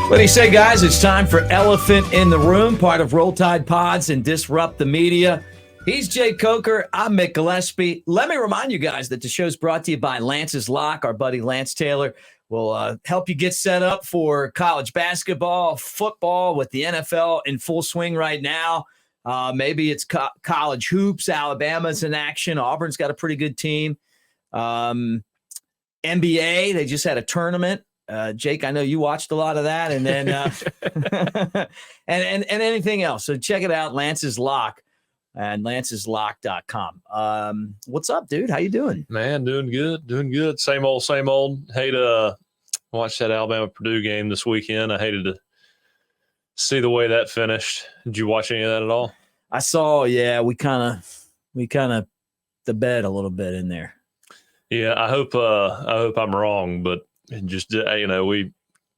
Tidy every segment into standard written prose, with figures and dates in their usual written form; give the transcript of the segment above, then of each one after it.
What do you say, guys? It's time for Elephant in the Room, part of Roll Tide Pods and Disrupt the Media. He's Jay Coker. I'm Mick Gillispie. Let me remind you guys that the show's brought to you by Lance's Lock. Our buddy Lance Taylor will help you get set up for college basketball, football with the NFL in full swing right now. Maybe it's college hoops. Alabama's in action. Auburn's got a pretty good team. NBA, they just had a tournament. Jake, I know you watched a lot of that, and then and anything else. So check it out, Lance's Lock and lanceslock.com. What's up, dude? How you doing? Man, doing good. Same old. Hate to watch that Alabama Purdue game this weekend. I hated to see the way that finished. Did you watch any of that at all? I saw. Yeah, we kind of the bed a little bit in there. Yeah, I hope I'm wrong, but just we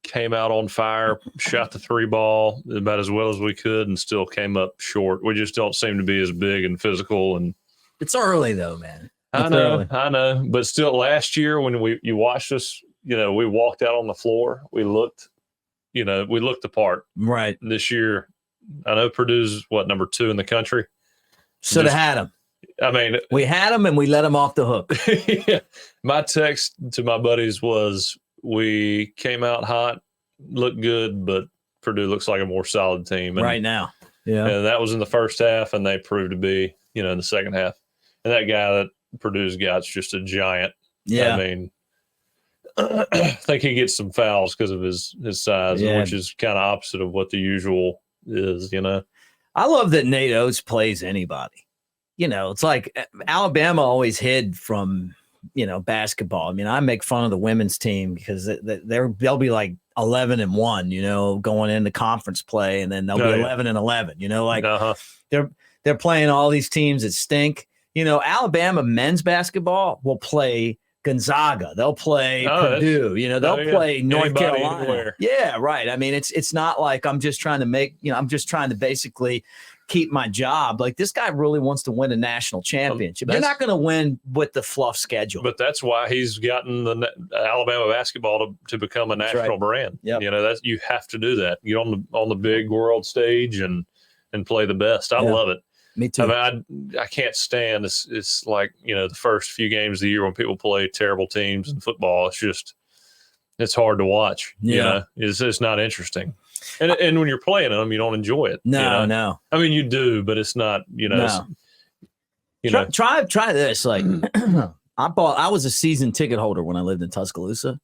came out on fire, shot the 3 ball about as well as we could, and still came up short. We just don't seem to be as big and physical. And it's early though, man. I know, but still, last year when you watched us, we walked out on the floor. We looked the part. Right. This year, I know Purdue's number 2 in the country. Should have had him. I mean, we had him and we let him off the hook. Yeah. My text to my buddies was, we came out hot, looked good, but Purdue looks like a more solid team. And, right now. Yeah. And that was in the first half, and they proved to be, in the second half. And that guy that Purdue's got's just a giant. Yeah. I mean, I think he gets some fouls because of his size, which is kind of opposite of what the usual is, I love that Nate Oates plays anybody. It's like Alabama always hid from, basketball. I mean, I make fun of the women's team because they'll be like 11-1, going into conference play, and then they'll be 11-11. They're playing all these teams that stink. Alabama men's basketball will play Gonzaga. They'll play Purdue. They'll play North Carolina. Anywhere. Yeah, right. I mean, it's not like I'm just trying to I'm just trying to basically keep my job. Like, this guy really wants to win a national championship. You're not going to win with the fluff schedule. But that's why he's gotten the Alabama basketball to become a national brand. Yep. That's, you have to do that. Get on the big world stage and play the best. I love it. Me too. I mean, I can't stand it's like, the first few games of the year when people play terrible teams in football. It's hard to watch. Yeah. It's not interesting. And when you're playing them, you don't enjoy it. No. I mean, you do, but it's not, no. Try this. Like, I was a season ticket holder when I lived in Tuscaloosa,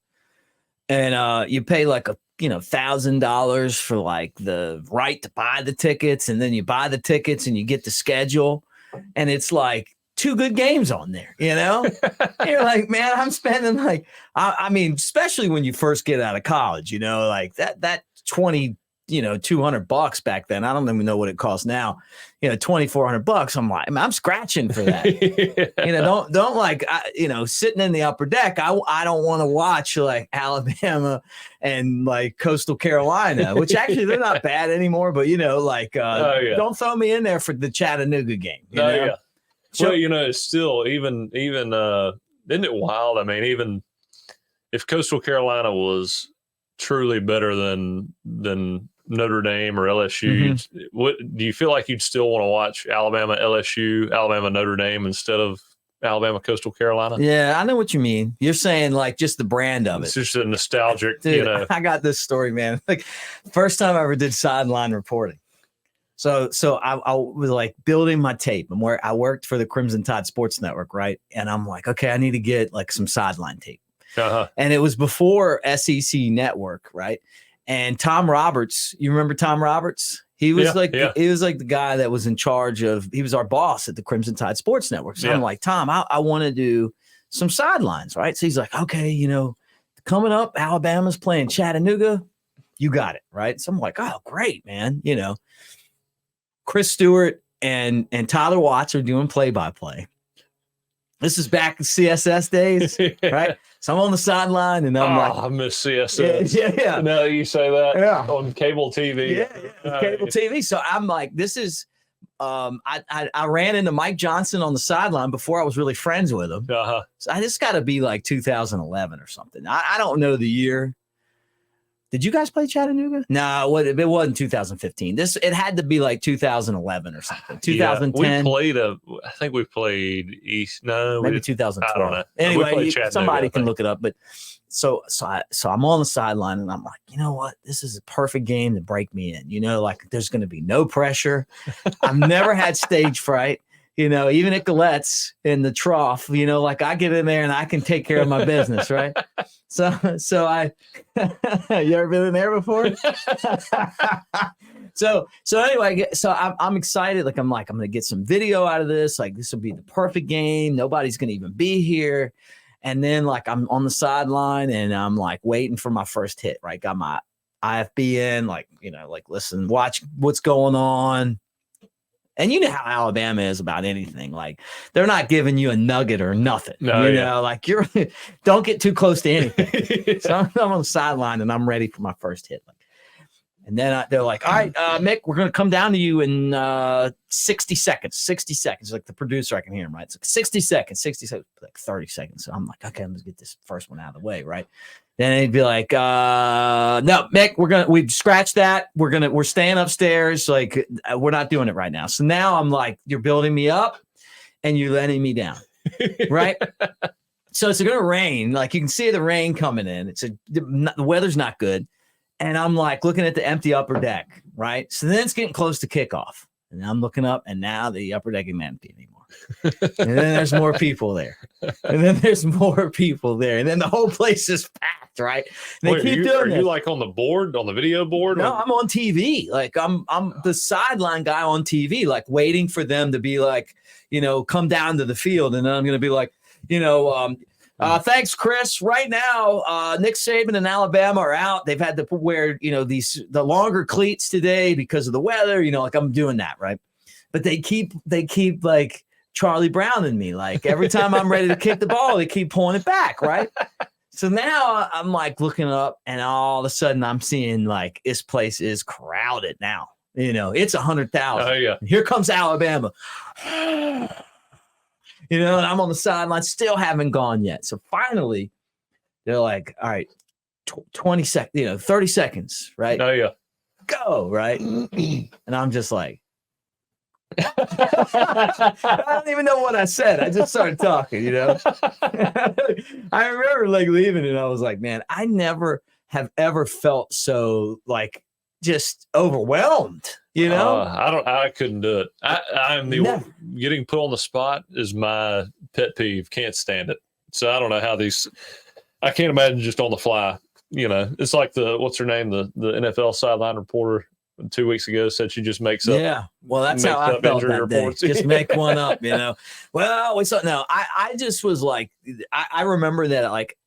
and you pay like $1,000 for like the right to buy the tickets, and then you buy the tickets and you get the schedule, and it's like 2 good games on there, You're like, man, I'm spending like, I mean, especially when you first get out of college, like that 200 bucks back then. I don't even know what it costs now. $2,400. I'm like, I'm scratching for that. Yeah. Don't like, sitting in the upper deck. I don't want to watch like Alabama and like Coastal Carolina, which actually they're not bad anymore. But don't throw me in there for the Chattanooga game. Yeah. Well, it's still even isn't it wild? I mean, even if Coastal Carolina was truly better than Notre Dame or LSU, what do you feel like you'd still want to watch? Alabama, LSU, Alabama, Notre Dame instead of Alabama, Coastal Carolina? Yeah, I know what you mean. You're saying like just the brand of it. It's just a nostalgic, Dude, I got this story, man. Like, first time I ever did sideline reporting. So I was like building my tape, and where I worked for the Crimson Tide Sports Network, right? And I'm like, okay, I need to get like some sideline tape. And it was before SEC Network, right? And Tom Roberts, you remember Tom Roberts? He was he was like the guy that was in charge of. He was our boss at the Crimson Tide Sports Network. So I'm like, Tom, I want to do some sidelines, right? So he's like, okay, coming up, Alabama's playing Chattanooga. You got it, right? So I'm like, oh, great, man. Chris Stewart and Tyler Watts are doing play-by-play. This is back in CSS days, right? So I'm on the sideline, and I'm like, I miss CSS. Yeah. Now you say that, on cable TV. Cable TV. So I'm like, this is. I ran into Mike Johnson on the sideline before I was really friends with him. So I just got to be like 2011 or something. I don't know the year. Did you guys play Chattanooga? No, it wasn't 2015. It had to be like 2011 or something. 2010. I think we played East. No, maybe 2012. I don't know. Anyway, somebody can look it up. But so I'm on the sideline and I'm like, you know what? This is a perfect game to break me in. You know, like there's going to be no pressure. I've never had stage fright. You know, even at Galette's in the trough, you know, like I get in there and I can take care of my business, right? So I, you ever been in there before? So anyway, so I'm excited. Like I'm going to get some video out of this. Like this will be the perfect game. Nobody's going to even be here. And then like I'm on the sideline and I'm like waiting for my first hit, right? Got my IFB in, like, you know, like listen, watch what's going on. And you know how Alabama is about anything. Like they're not giving you a nugget or nothing. No, you know, like don't get too close to anything. So I'm on the sideline and I'm ready for my first hit. And then they're like, all right, Mick, we're going to come down to you in 60 seconds. 60 seconds. Like the producer, I can hear him, right? It's like 60 seconds, like 30 seconds. So I'm like, okay, I'm going to get this first one out of the way, right? Then he'd be like, no, Mick, we've scratched that. We're staying upstairs. Like, we're not doing it right now. So now I'm like, you're building me up and you're letting me down. Right. So it's going to rain. Like you can see the rain coming in. The weather's not good. And I'm like looking at the empty upper deck. Right. So then it's getting close to kickoff. And I'm looking up and now the upper deck isn't empty anymore. And then there's more people there. And then there's more people there. And then the whole place is packed, right? And they keep doing this. Are you like on the board, on the video board? No, I'm on TV. Like I'm the sideline guy on TV, like waiting for them to be like, you know, come down to the field. And then I'm going to be like, you know, thanks, Chris. Right now, Nick Saban and Alabama are out. They've had to wear, you know, the longer cleats today because of the weather. You know, like I'm doing that, right? But they keep like Charlie Brown and me. Like every time I'm ready to kick the ball, they keep pulling it back, right? So now I'm like looking up, and all of a sudden I'm seeing like this place is crowded now. You know, it's 100,000. Oh yeah. Here comes Alabama. You know, and I'm on the sideline, still haven't gone yet. So finally, they're like, all right, 20 seconds, you know, 30 seconds, right? Oh, yeah. Go, right? And I'm just like, I don't even know what I said. I just started talking, you know? I remember like leaving and I was like, man, I never have ever felt so like just overwhelmed. You know, I couldn't do it. I'm getting put on the spot is my pet peeve. Can't stand it. So I don't know how I can't imagine just on the fly. You know, it's like what's her name? The NFL sideline reporter 2 weeks ago said she just makes up. Yeah. Well, that's how I felt that day. Just make one up, you know. Well, I just was like, I remember that like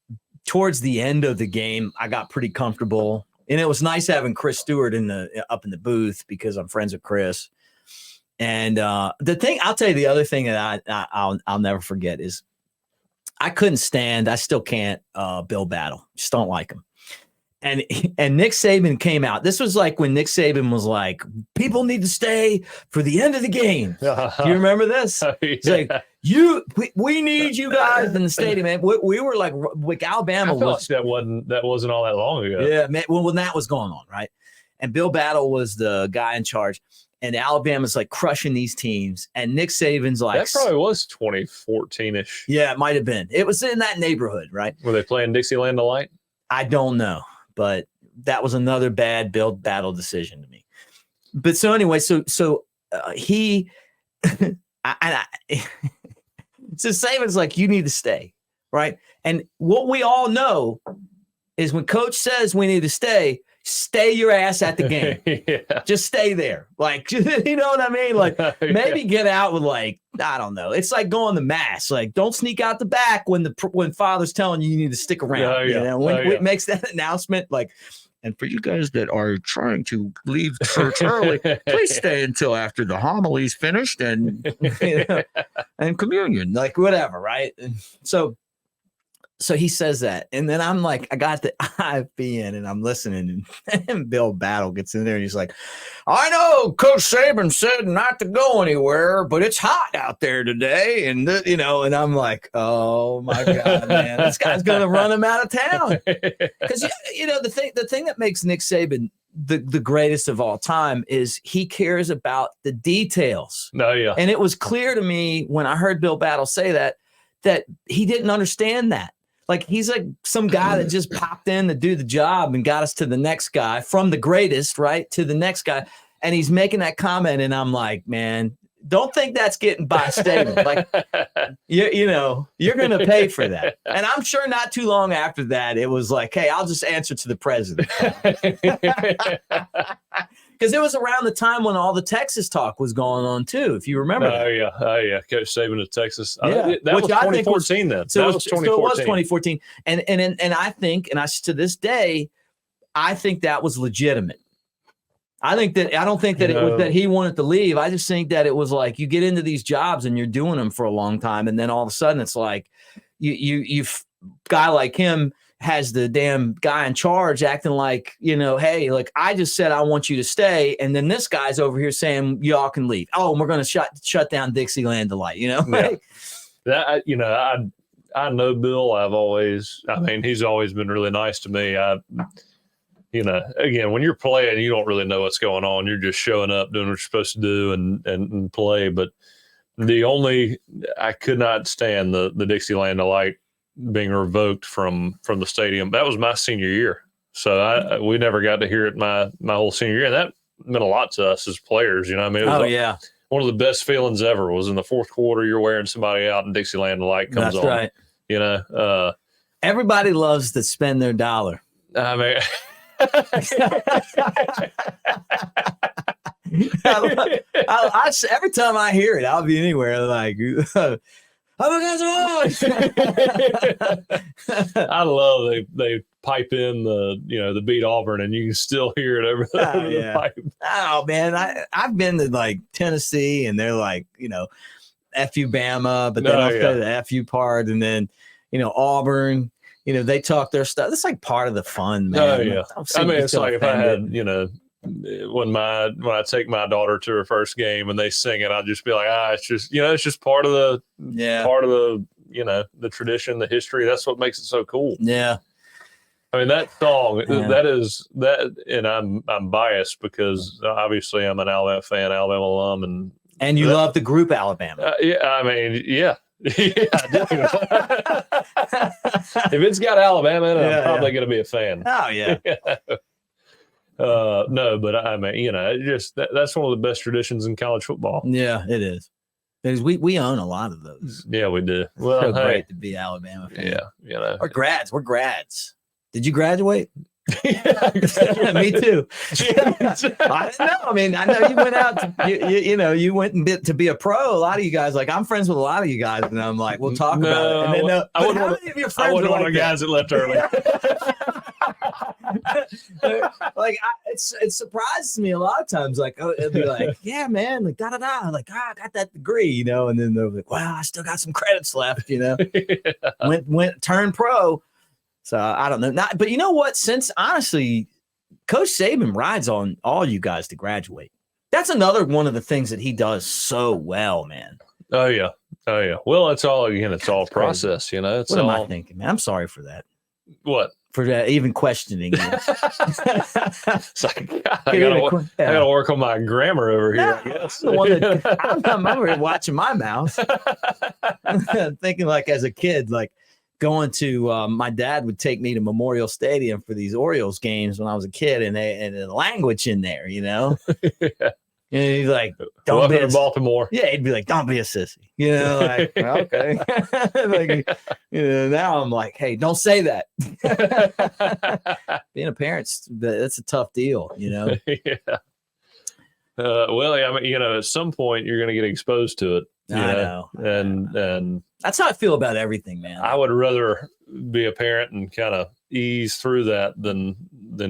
towards the end of the game, I got pretty comfortable. And it was nice having Chris Stewart up in the booth because I'm friends with Chris. And I'll tell you the other thing that I'll never forget is I couldn't stand. I still can't. Bill Battle, just don't like him. And Nick Saban came out. This was like when Nick Saban was like, "People need to stay for the end of the game." Do you remember this? It's like we need you guys in the stadium, man. We were like Alabama was. That wasn't all that long ago. Yeah, man. Well, when that was going on, right? And Bill Battle was the guy in charge, and Alabama's like crushing these teams, and Nick Saban's like that probably was 2014-ish. Yeah, it might have been. It was in that neighborhood, right? Were they playing Dixieland Delight? I don't know. But that was another bad Bill Battle decision to me. But so anyway, so he, so Saban's like, you need to stay, right? And what we all know is when coach says we need to stay your ass at the game. Yeah. Just stay there. Like, you know what I mean? Like maybe get out with like, I don't know. It's like going to mass. Like don't sneak out the back when father's telling you need to stick around. You know, when it makes that announcement, like, and for you guys that are trying to leave church early, please stay until after the homily's finished and, you know, and communion, like whatever. Right. And so So he says that, and then I'm like, I got the IFB in, and I'm listening, and Bill Battle gets in there, and he's like, I know Coach Saban said not to go anywhere, but it's hot out there today, and and I'm like, oh my God, man, this guy's gonna run him out of town. Because the thing that makes Nick Saban the greatest of all time is he cares about the details. Oh, yeah. And it was clear to me when I heard Bill Battle say that he didn't understand that. Like, he's like some guy that just popped in to do the job and got us to the next guy, from the greatest, right, to the next guy. And he's making that comment, and I'm like, man, don't think that's getting by statement. Like, you're going to pay for that. And I'm sure not too long after that, it was like, hey, I'll just answer to the president. Because it was around the time when all the Texas talk was going on, too, if you remember. Oh, yeah. Coach Saban of Texas. Yeah. That was 2014 then. So that was 2014. So it was 2014. And I think, to this day, I think that was legitimate. I don't think that it was that he wanted to leave. I just think that it was like, you get into these jobs and you're doing them for a long time, and then all of a sudden it's like you guy like him has the damn guy in charge acting like, hey, like, I just said I want you to stay, and then this guy's over here saying y'all can leave. Oh, and we're going to shut down Dixieland Delight. Yeah. That I know Bill. He's always been really nice to me. Again, when you're playing, you don't really know what's going on. You're just showing up, doing what you're supposed to do, and play. But I could not stand the Dixieland Delight being revoked from the stadium. That was my senior year, so we never got to hear it my whole senior year, and that meant a lot to us as players. It was one of the best feelings ever was in the fourth quarter. You're wearing somebody out, and Dixieland Delight comes on. That's right. Everybody loves to spend their dollar. I mean. Every time I hear it, I'll be anywhere like, I love they pipe in the beat Auburn, and you can still hear it over the pipe. Oh man, I've been to like Tennessee, and they're like, F you Bama, but then I'll play the F you part, and then Auburn. They talk their stuff. It's like part of the fun, man. Oh, yeah. It's like if I had, when I take my daughter to her first game and they sing it, I'll just be like, it's just part of the the tradition, the history. That's what makes it so cool. Yeah. That song, and I'm biased because obviously I'm an Alabama fan, Alabama alum, and you love the group Alabama. Yeah. If it's got Alabama in it, I'm probably going to be a fan. Oh yeah. No, but that's one of the best traditions in college football. Yeah, it is. Because we own a lot of those. Yeah, we do. Well, so great to be Alabama fan. Yeah, We're grads. Did you graduate? Me too. I don't know. I know you went out. You went and to be a pro. A lot of you guys, like, I'm friends with a lot of you guys, and I'm like, we'll talk about it. And then, I wasn't one of the guys that left early. It surprises me a lot of times. Like, it'll be like, yeah, man, like da da da. Like, I got that degree, and then they're like, wow, I still got some credits left. Went turned pro. So I don't know. But you know what? Since honestly, Coach Saban rides on all you guys to graduate. That's another one of the things that he does so well, man. Oh yeah. Well, it's all process. What am I thinking, man? I'm sorry for that. What? For even questioning you. It's like, I gotta work on my grammar over here. I guess. I'm over here watching my mouth, thinking like as a kid, like. Going to my dad would take me to Memorial Stadium for these Orioles games when I was a kid, and the language in there, Yeah. And he's like, "Don't be to Baltimore." Yeah, he'd be like, "Don't be a sissy," like, okay. Now I'm like, "Hey, don't say that." Being a parent, that's a tough deal, Yeah. Well, at some point you're going to get exposed to it. I know. And that's how I feel about everything, man. I would rather be a parent and kind of ease through that than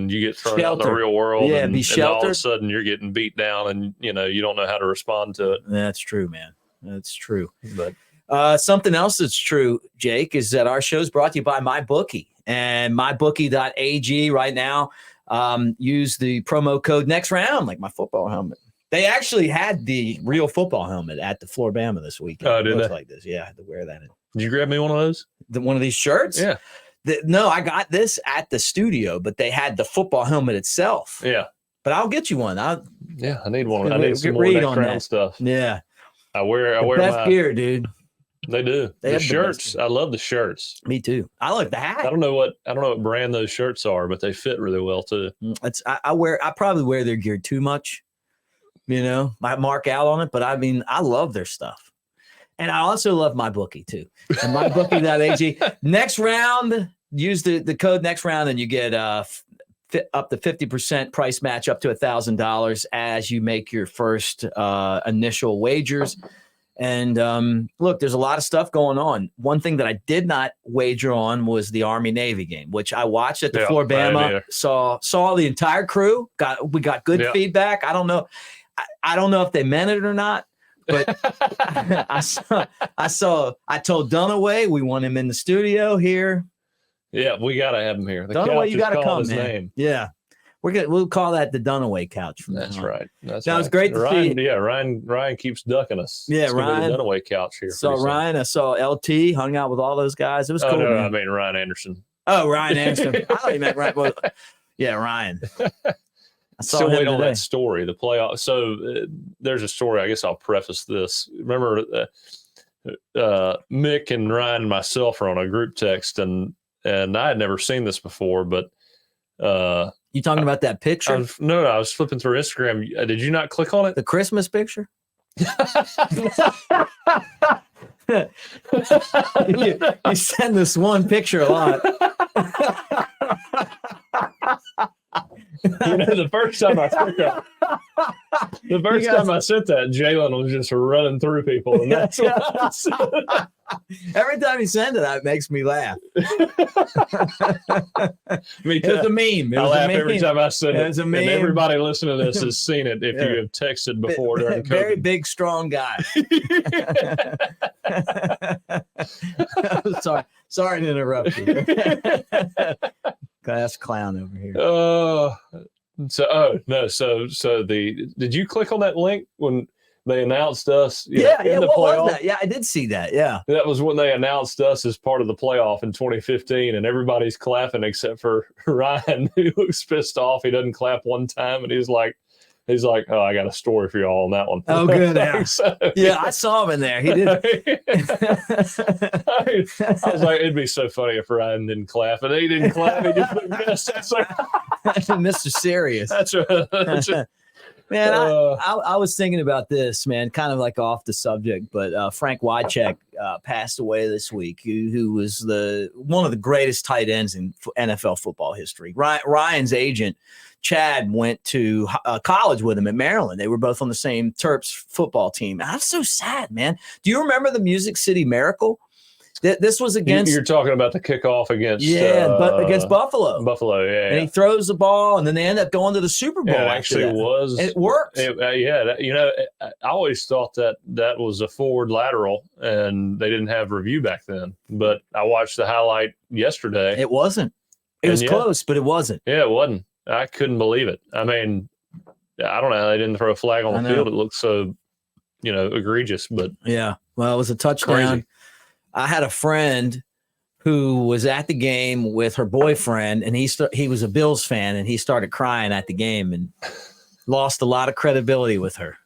you get thrown out in the real world. Yeah, be sheltered. And all of a sudden you're getting beat down, and you don't know how to respond to it. That's true, man. That's true. But Something else that's true, Jake, is that our show is brought to you by MyBookie. And MyBookie.ag right now, use the promo code next round, like my football helmet. They actually had the real football helmet at the Florabama this weekend. Oh, did they? Like this. Yeah, I had to wear that. Did you grab me one of those? One of these shirts? Yeah. No, I got this at the studio, but they had the football helmet itself. Yeah. But I'll get you one. I need one. I need some more next round stuff. Yeah. I wear best gear, dude. They do. The shirts. I love the shirts. Me too. I like the hat. I don't know what brand those shirts are, but they fit really well too. I probably wear their gear too much. I mark out on it, but I mean, I love their stuff. And I also love MyBookie too. And MyBookie.ag. Next round, use the code next round and you get up to 50% price match up to $1,000 as you make your first initial wagers. And look, there's a lot of stuff going on. One thing that I did not wager on was the Army-Navy game, which I watched at the Florabama. Saw the entire crew. We got good feedback. I don't know if they meant it or not, but I told Dunaway we want him in the studio here. Yeah, we gotta have him here. Dunaway, you gotta come, his man. Name. Yeah. We'll call that the Dunaway couch. That's right. That's right. It was great to see. Yeah, Ryan keeps ducking us. Yeah, it's Ryan. The Dunaway couch here. Saw Ryan. I saw LT. Hung out with all those guys. It was cool. No, man. I mean Ryan Anderson. Oh, Ryan Anderson. I thought you meant Ryan. Well, yeah, Ryan. I saw him wait today. on that story. The playoff. So there's a story. I guess I'll preface this. Remember, Mick and Ryan and myself are on a group text, and I had never seen this before, but. You talking about that picture? I was flipping through Instagram. Did you not click on it? The Christmas picture? you send this one picture a lot. The first time I sent that, Jalen was just running through people, and that's what I said. Every time you send it, it makes me laugh. Me too. It's a meme. I laugh every time I send it. It's a meme. And everybody listening to this has seen it if you have texted before during COVID. Very big, strong guy. Sorry to interrupt you. Class clown over here. Did you click on that link when they announced us? In the what playoff? was that? Yeah, I did see that. Yeah, that was when they announced us as part of the playoff in 2015, and everybody's clapping except for Ryan, who looks pissed off. He doesn't clap one time, and he's like, "Oh, I got a story for y'all on that one." Oh, good. Yeah, I saw him in there. He did. I was like, it'd be so funny if Ryan didn't clap, and he didn't clap. He just looked pissed. It's like, Mr. Serious. That's right. Man, I was thinking about this, man, kind of like off the subject, but Frank Wycheck passed away this week, who was one of the greatest tight ends in NFL football history. Ryan's agent, Chad, went to college with him at Maryland. They were both on the same Terps football team. That's so sad, man. Do you remember the Music City Miracle? This was against. You're talking about the kickoff against. But against Buffalo. Buffalo, yeah. And he throws the ball, and then they end up going to the Super Bowl. It actually was. It worked. I always thought that was a forward lateral, and they didn't have review back then. But I watched the highlight yesterday. It wasn't. It was close, but it wasn't. Yeah, it wasn't. I couldn't believe it. I mean, I don't know how they didn't throw a flag on the field. It looked so, egregious. But yeah, well, it was a touchdown. Crazy. I had a friend who was at the game with her boyfriend, and he was a Bills fan, and he started crying at the game and lost a lot of credibility with her.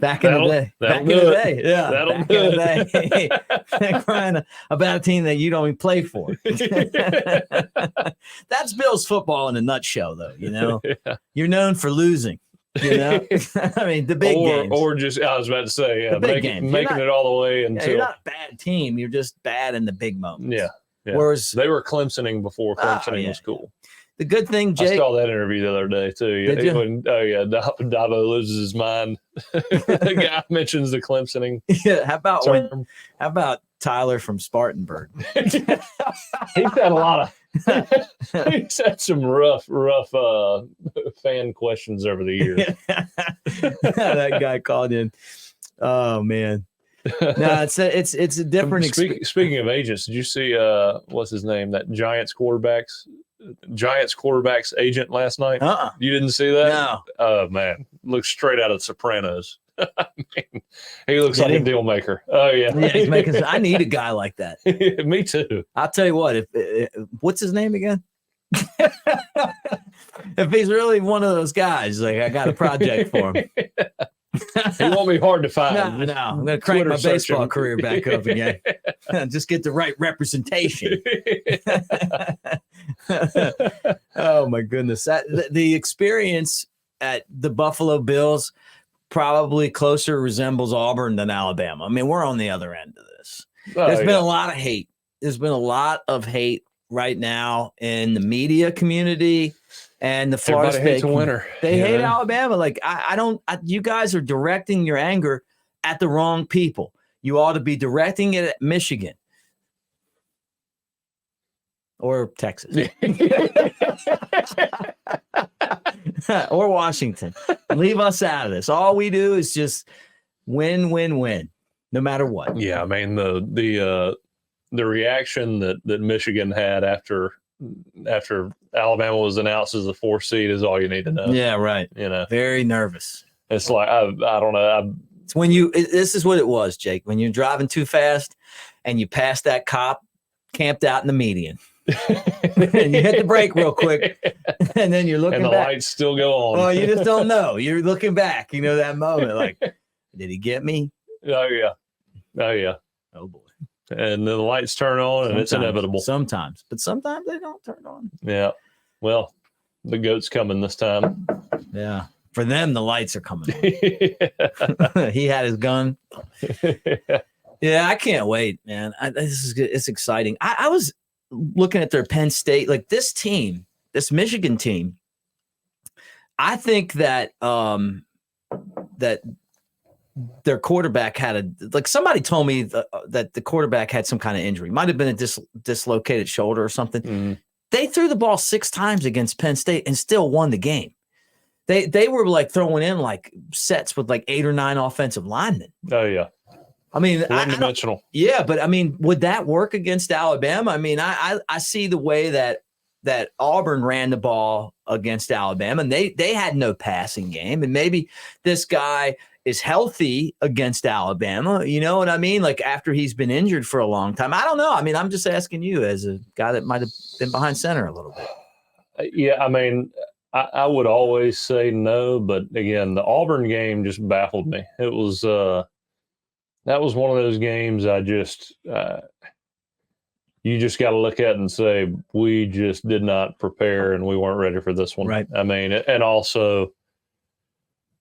Back in the day. Yeah. Back in the day. Crying about a team that you don't even play for. That's Bills football in a nutshell, though. Yeah. You're known for losing. I mean, the big games. Or just, I was about to say, making it all the way until. You're not a bad team. You're just bad in the big moments. Yeah. Whereas they were Clemsoning before Clemsoning was cool. The good thing, Jake. I saw that interview the other day too. Did you? Dabo loses his mind. The guy mentions the Clemsoning. Yeah. How about Tyler from Spartanburg? He's had a lot of. He's had some rough fan questions over the years. That guy called in. Oh man. No, it's a different experience. Speaking of agents, did you see what's his name? That Giants quarterback's agent last night? You didn't see that? No. Oh man, looks straight out of Sopranos. I mean, he looks like a deal maker. Oh yeah, yeah. He's making. I need a guy like that. Me too. I'll tell you what. If what's his name again? If he's really one of those guys, like I got a project for him. He won't be hard to find. No, I'm going to crank my baseball career back up again. Just get the right representation. Oh my goodness! The experience at the Buffalo Bills probably closer resembles Auburn than Alabama. I mean, we're on the other end of this. There's been a lot of hate. There's been a lot of hate right now in the media community and the Florida State. Hates a winner. They hate Alabama. Like you guys are directing your anger at the wrong people. You ought to be directing it at Michigan or Texas or Washington. Leave us out of this. All we do is just win, no matter what. Yeah, I mean the reaction that Michigan had after Alabama was announced as the 4th seed is all you need to know. Yeah, right. Very nervous. It's like I don't know. It's when this is what it was, Jake. When you're driving too fast and you pass that cop camped out in the median. And you hit the brake real quick, and then you're looking and the back. lights still go on. Well, you just don't know. You're looking back. That moment, like, did he get me? Oh yeah. Oh boy. And then the lights turn on, and it's inevitable. Sometimes, but sometimes they don't turn on. Yeah. Well, the goat's coming this time. Yeah. For them, the lights are coming on. He had his gun. Yeah, I can't wait, man. This is good. It's exciting. I was looking at their Penn State, like this team, this Michigan team. I think that that their quarterback had somebody told me that the quarterback had some kind of injury. Might have been a dislocated shoulder or something. Mm-hmm. They threw the ball 6 times against Penn State and still won the game. They were like throwing in like sets with like 8 or 9 offensive linemen. Oh yeah. I mean, one-dimensional. Yeah, but I mean, would that work against Alabama? I mean, I see the way that Auburn ran the ball against Alabama, and they had no passing game. And maybe this guy is healthy against Alabama. You know what I mean? Like after he's been injured for a long time. I don't know. I mean, I'm just asking you as a guy that might have been behind center a little bit. Yeah, I mean, I would always say no, but again, the Auburn game just baffled me. It was that was one of those games I just you just got to look at and say we just did not prepare and we weren't ready for this one. Right. I mean, and also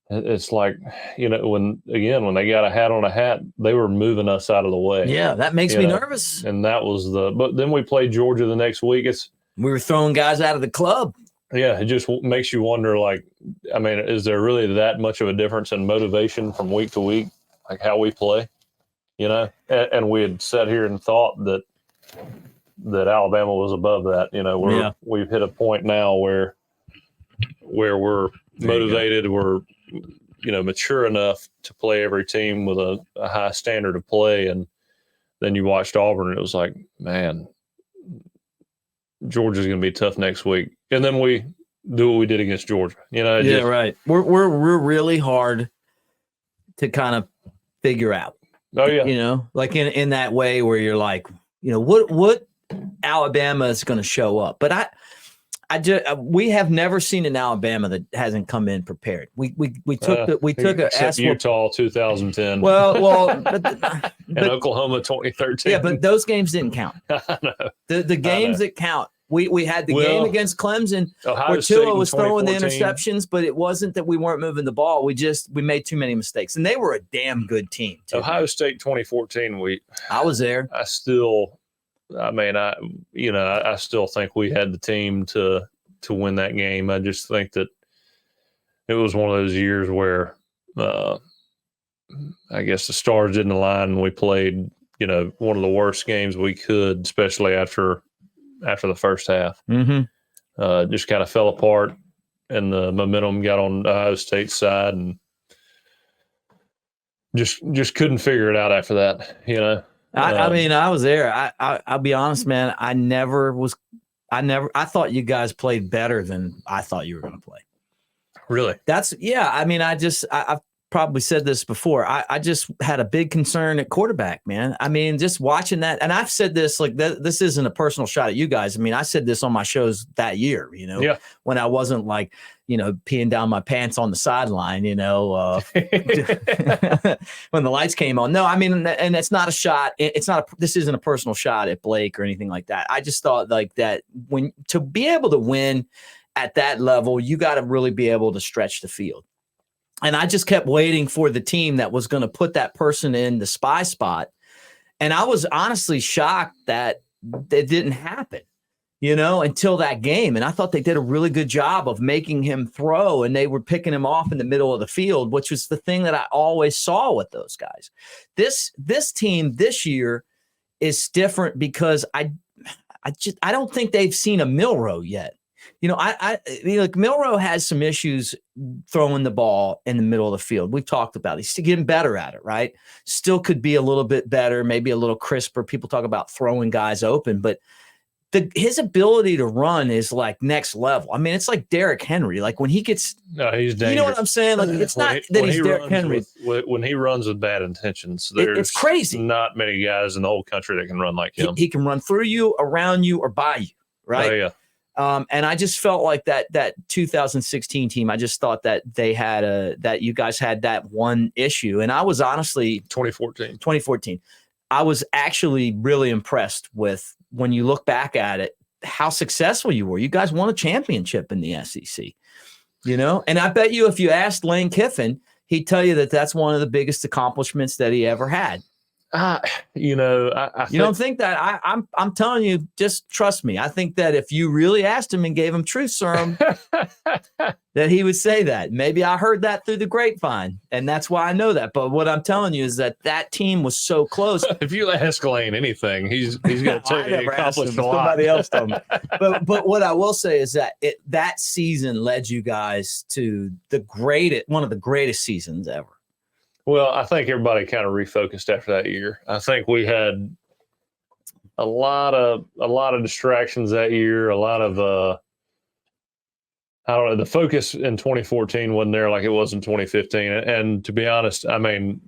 it's like, when they got a hat on a hat, they were moving us out of the way. Yeah, that makes me nervous. And that was but then we played Georgia the next week. We were throwing guys out of the club. Yeah, it just makes you wonder, like, I mean, is there really that much of a difference in motivation from week to week, like how we play? And we had sat here and thought that Alabama was above that. We've hit a point now where we're motivated, we're mature enough to play every team with a high standard of play. And then you watched Auburn, and it was like, man, Georgia's going to be tough next week. And then we do what we did against Georgia. Right. We're really hard to kind of figure out. Oh yeah. Like in that way where you're like, what Alabama is going to show up. But we have never seen an Alabama that hasn't come in prepared. We took Utah 2010. Well, and Oklahoma 2013. Yeah, but those games didn't count. I know. The games that count. We had the game against Clemson where State Tua was throwing the 2014. interceptions, but it wasn't that we weren't moving the ball. We made too many mistakes, and they were a damn good team too. Ohio State 2014. I was there. I still think we had the team to win that game. I just think that it was one of those years where I guess the stars didn't align, and we played one of the worst games we could, especially after the first half. Mm-hmm. Just kind of fell apart, and the momentum got on Ohio State's side, and just couldn't figure it out after that. I mean, I was there. I'll be honest, man. I thought you guys played better than I thought you were going to play. Really? I mean, I've probably said this before. I just had a big concern at quarterback, man. I mean, just watching that, and I've said this, like, this isn't a personal shot at you guys. I mean, I said this on my shows that year, when I wasn't like, peeing down my pants on the sideline, when the lights came on. No, I mean, and it's not a shot. This isn't a personal shot at Blake or anything like that. I just thought like that to be able to win at that level, you got to really be able to stretch the field. And I just kept waiting for the team that was going to put that person in the spy spot. And I was honestly shocked that it didn't happen, until that game. And I thought they did a really good job of making him throw, and they were picking him off in the middle of the field, which was the thing that I always saw with those guys. This team this year is different because I don't think they've seen a Milroe yet. I mean, like, Milroe has some issues throwing the ball in the middle of the field. We've talked about it. He's getting better at it, right? Still could be a little bit better, maybe a little crisper. People talk about throwing guys open, but his ability to run is like next level. I mean, it's like Derrick Henry. Like when he gets, no, he's dangerous. You know what I'm saying? Like it's not that he's Derrick Henry. When he runs with bad intentions, it's crazy. Not many guys in the whole country that can run like him. He can run through you, around you, or by you, right? Oh yeah. And I just felt like that 2016 team, I just thought that they had that you guys had that one issue. And I was honestly 2014. I was actually really impressed with, when you look back at it, how successful you were. You guys won a championship in the SEC, and I bet you if you asked Lane Kiffin, he'd tell you that that's one of the biggest accomplishments that he ever had. I you don't think that? I'm telling you, just trust me. I think that if you really asked him and gave him truth serum, that he would say that. Maybe I heard that through the grapevine, and that's why I know that. But what I'm telling you is that team was so close. If you ask Lane anything, he's going to tell you he accomplished a lot. Somebody else told me. But what I will say is that that season led you guys to one of the greatest seasons ever. Well, I think everybody kind of refocused after that year. I think we had a lot of distractions that year. A lot of I don't know. The focus in 2014 wasn't there like it was in 2015. And to be honest, I mean,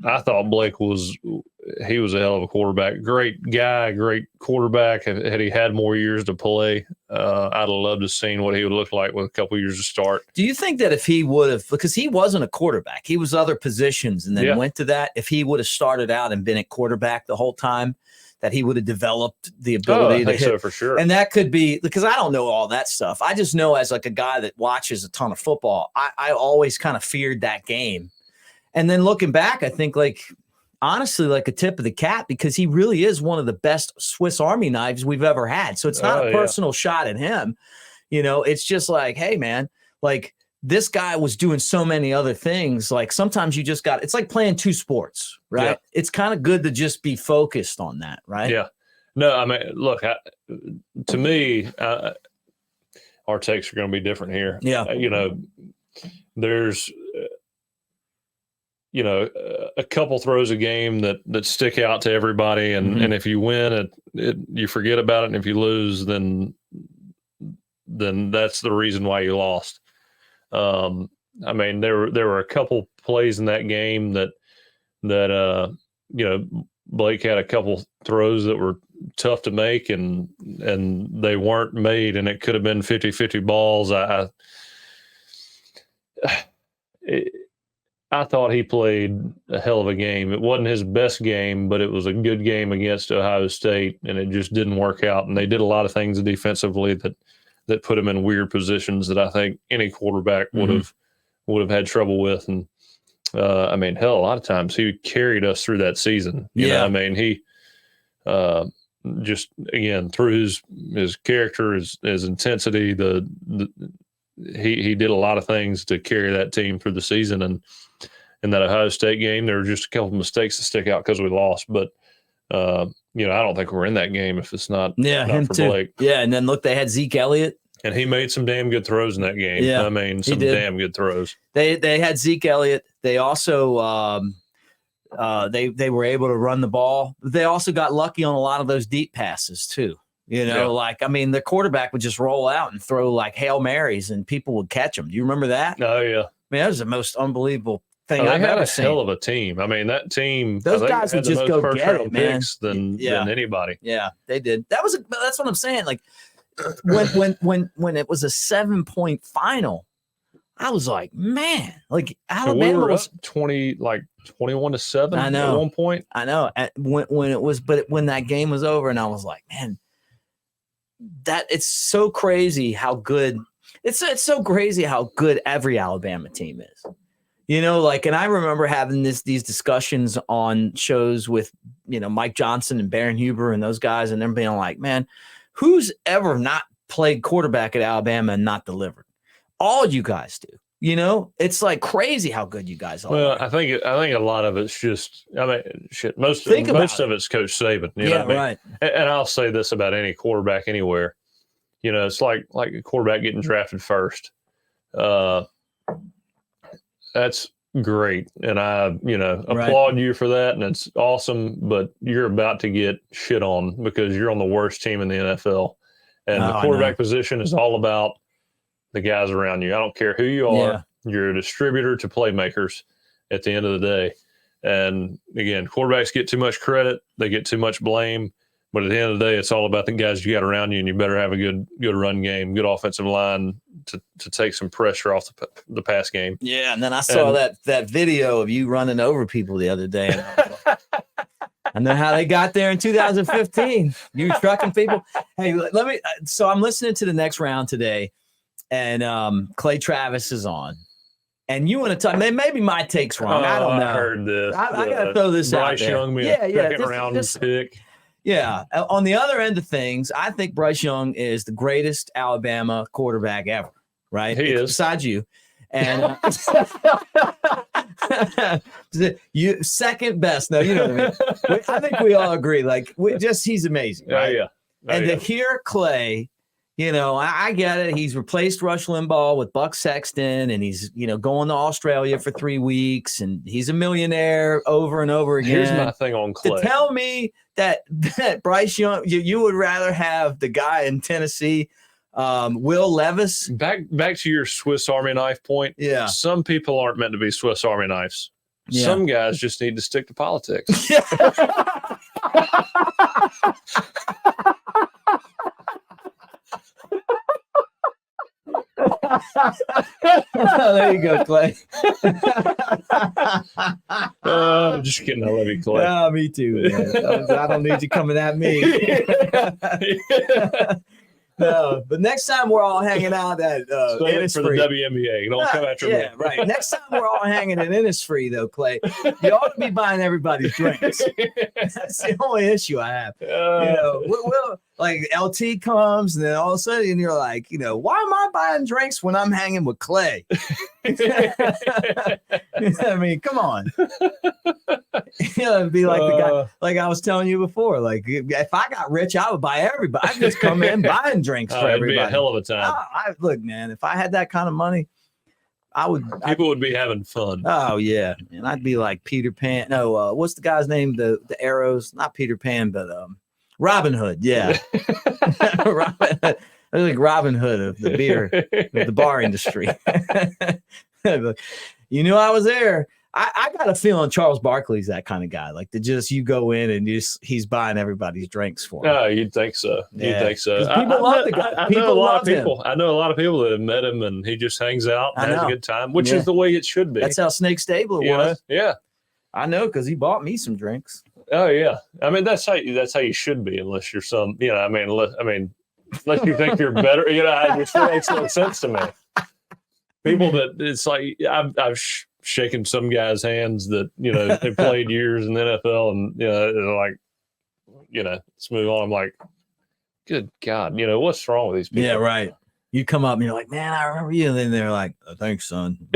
I thought Blake was a hell of a quarterback. Great guy, great quarterback. Had he had more years to play, I'd have loved to have seen what he would look like with a couple years to start. Do you think that if he would have, because he wasn't a quarterback, he was other positions and then went to that, if he would have started out and been at quarterback the whole time, that he would have developed the ability to hit? So for sure. And that could be, because I don't know all that stuff. I just know, as like a guy that watches a ton of football, I always kind of feared that game. And then looking back, I think, like, honestly, like a tip of the cap, because he really is one of the best Swiss Army knives we've ever had. So it's not a personal shot at him. It's just like, hey, man, like, this guy was doing so many other things. Like, sometimes you just it's like playing two sports, right? Yeah. It's kind of good to just be focused on that, right? Yeah. No, I mean, look, to me, our takes are going to be different here. Yeah. There's a couple throws a game that stick out to everybody. And if you win you forget about it. And if you lose, then that's the reason why you lost. I mean, there were a couple plays in that game that Blake had a couple throws that were tough to make and they weren't made, and it could have been 50-50 balls. I thought he played a hell of a game. It wasn't his best game, but it was a good game against Ohio State, and it just didn't work out. And they did a lot of things defensively that put him in weird positions that I think any quarterback would have had trouble with. And I mean, hell, a lot of times he carried us through that season. You know, I mean, he just, again, through his character, his intensity, he did a lot of things to carry that team through the season. And in that Ohio State game, there were just a couple of mistakes that stick out because we lost. But, I don't think we're in that game if it's not, him for too. Blake. Yeah, and then look, they had Zeke Elliott. And he made some damn good throws in that game. Yeah, I mean, some damn good throws. They had Zeke Elliott. They also They were able to run the ball. They also got lucky on a lot of those deep passes too. The quarterback would just roll out and throw like Hail Marys and people would catch them. Do you remember that? Oh, yeah. That was the most unbelievable thing I've ever had a seen. hell of a team. I mean, that team, those guys would just go get it, man. Than anybody. Yeah, they did. That's what I'm saying. Like when it was a 7-point final, I was like, man, like Alabama was 21-7 I know. at one point. I know. When that game was over, and I was like, man, that it's so crazy how good it's so crazy how good every Alabama team is. And I remember having these discussions on shows with, Mike Johnson and Baron Huber and those guys, and them being like, man, who's ever not played quarterback at Alabama and not delivered? All you guys do. It's like crazy how good you guys are. Well, I think a lot of it's just, most of it's Coach Saban. Right. And I'll say this about any quarterback anywhere. It's like a quarterback getting drafted first. That's great, and I applaud you for that, and it's awesome. But you're about to get shit on because you're on the worst team in the NFL, and the quarterback position is all about the guys around you. I don't care who you are. Yeah. You're a distributor to playmakers at the end of the day. And again, quarterbacks get too much credit. They get too much blame. But at the end of the day, it's all about the guys you got around you, and you better have a good run game, good offensive line to take some pressure off the pass game. Yeah, and then I saw that video of you running over people the other day. And I know how they got there in 2015. You trucking people. Hey, so I'm listening to the next round today, and Clay Travis is on. And you want to talk? Maybe my take's wrong. I don't know. I heard this. I got to throw this out there. Bryce Young, second round pick. Yeah. On the other end of things, I think Bryce Young is the greatest Alabama quarterback ever. Right? He is. Besides you. And you second best. No, you know what I mean. I think we all agree. Like, he's amazing. Right? To hear Clay. I get it. He's replaced Rush Limbaugh with Buck Sexton, and he's, going to Australia for 3 weeks, and he's a millionaire over and over again. Here's my thing on Clay. To tell me that Bryce Young, you would rather have the guy in Tennessee, Will Levis. Back to your Swiss Army knife point. Yeah. Some people aren't meant to be Swiss Army knives. Yeah. Some guys just need to stick to politics. There you go, Clay. I'm just kidding. I love you, Clay. Yeah, me too. I don't need you coming at me. No, but next time we're all hanging out at Innisfree for the WNBA. Don't come after me. Yeah, right. Next time we're all hanging at Innisfree, though, Clay, you ought to be buying everybody's drinks. That's the only issue I have. We'll like LT comes, and then all of a sudden you're like, why am I buying drinks when I'm hanging with Clay? I mean, come on. It'd be like the guy, like I was telling you before. Like, if I got rich, I would buy everybody. I'd just come in buying drinks for everybody. It'd be a hell of a time. Look, man, if I had that kind of money, people would be having fun. Oh yeah, and I'd be like Peter Pan. No, what's the guy's name? The arrows, not Peter Pan, but Robin Hood. Yeah, Robin. I was like Robin Hood of the beer, of the bar industry. You knew I was there. I got a feeling Charles Barkley's that kind of guy. Like, you go in and he's buying everybody's drinks for him. Oh, you'd think so. You'd think so. People love the guy. I know a lot of people. I know a lot of people that have met him, and he just hangs out and has a good time, which is the way it should be. That's how Snake Stabler was. Yeah, I know, because he bought me some drinks. Oh yeah, I mean that's how you should be, unless you're unless you think you're better. It just makes no sense to me. People that it's like I've shaking some guys' hands that they played years in the NFL, and they're like, let's move on. I'm like, good God, what's wrong with these people? Yeah, right. You come up and you're like, man, I remember you, and then they're like, oh, thanks, son.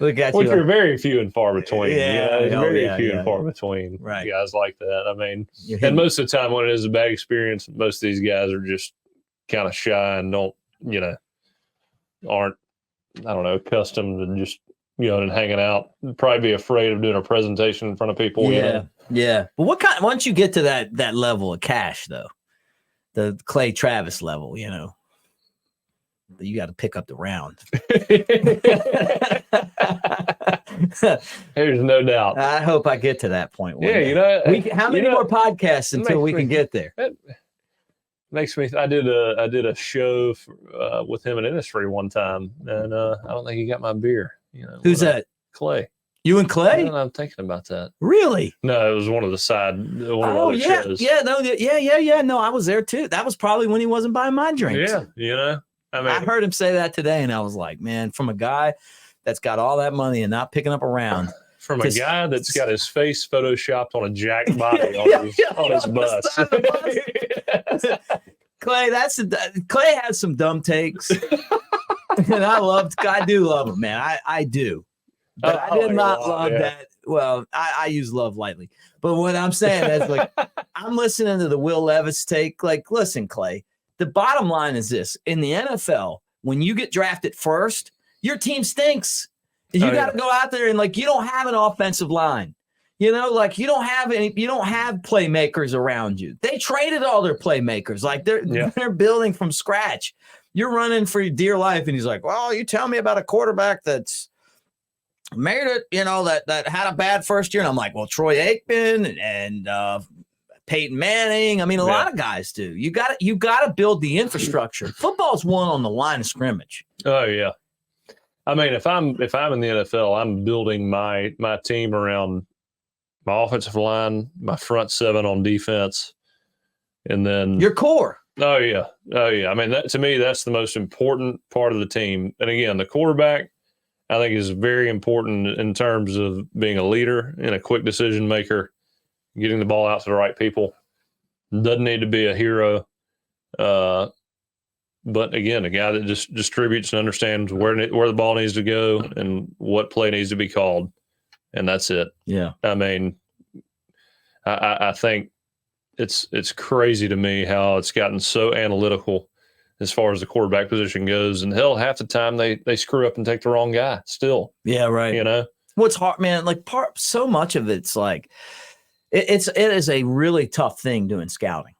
Look at Which you. are very few and far between. Very few and far between. Right. Guys like that. I mean, and most of the time when it is a bad experience, most of these guys are just kind of shy and don't, aren't I don't know, accustomed to just, and hanging out. Probably be afraid of doing a presentation in front of people. Yeah. Yeah. But once you get to that level of cash, though, the Clay Travis level, you got to pick up the round. There's no doubt. I hope I get to that point. Yeah, how many more podcasts until we can get there? Makes me. I did a show with him in Industry one time, and I don't think he got my beer. Who's that? Clay. You and Clay? I'm thinking about that. Really? No, it was one of the shows. Yeah. No, I was there too. That was probably when he wasn't buying my drinks. Yeah, I heard him say that today, and I was like, man, from a guy that's got all that money and not picking up a round. From a guy that's got his face photoshopped on a jacked body on his bus. Clay, Clay has some dumb takes. And I do love him, man. I do. But I did not love that. Well, I use love lightly. But what I'm saying is, like, I'm listening to the Will Levis take. Like, listen, Clay, the bottom line is this. In the NFL, when you get drafted first, your team stinks. You got to go out there and, like, you don't have an offensive line. Like, you don't have playmakers around you. They traded all their playmakers. Like, they're building from scratch. You're running for your dear life. And he's like, well, you tell me about a quarterback that's made it, that had a bad first year. And I'm like, well, Troy Aikman and Peyton Manning. I mean, a lot of guys do. You got to build the infrastructure. Football's won on the line of scrimmage. Oh, yeah. I mean, if I'm in the NFL, I'm building my team around my offensive line, my front seven on defense, and then your core. Oh yeah. I mean, to me, that's the most important part of the team. And again, the quarterback, I think, is very important in terms of being a leader and a quick decision maker, getting the ball out to the right people. Doesn't need to be a hero. But again, a guy that just distributes and understands where the ball needs to go and what play needs to be called. And that's it. Yeah. I mean, I think it's crazy to me how it's gotten so analytical as far as the quarterback position goes. And hell, half the time they screw up and take the wrong guy still. Yeah, right. What's hard, man, like so much of it's like it is a really tough thing doing scouting.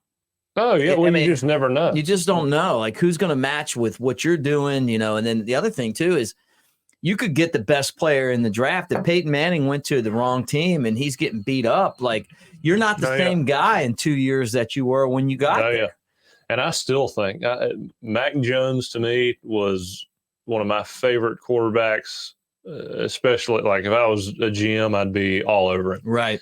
Oh, yeah. Well, you just never know. You just don't know, like, who's going to match with what you're doing, and then the other thing, too, is you could get the best player in the draft. If Peyton Manning went to the wrong team and he's getting beat up, like, you're not the same guy in 2 years that you were when you got there. Yeah. And I still think Mac Jones, to me, was one of my favorite quarterbacks, especially, like, if I was a GM, I'd be all over it. Right.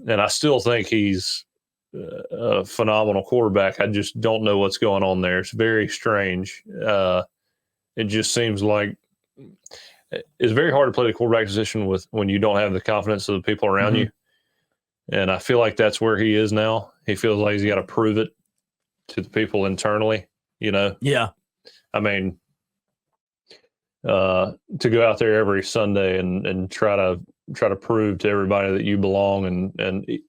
And I still think he's a phenomenal quarterback. I just don't know what's going on there. It's very strange. It just seems like it's very hard to play the quarterback position when you don't have the confidence of the people around you. And I feel like that's where he is now. He feels like he's got to prove it to the people internally, Yeah. I mean, to go out there every Sunday and try to prove to everybody that you belong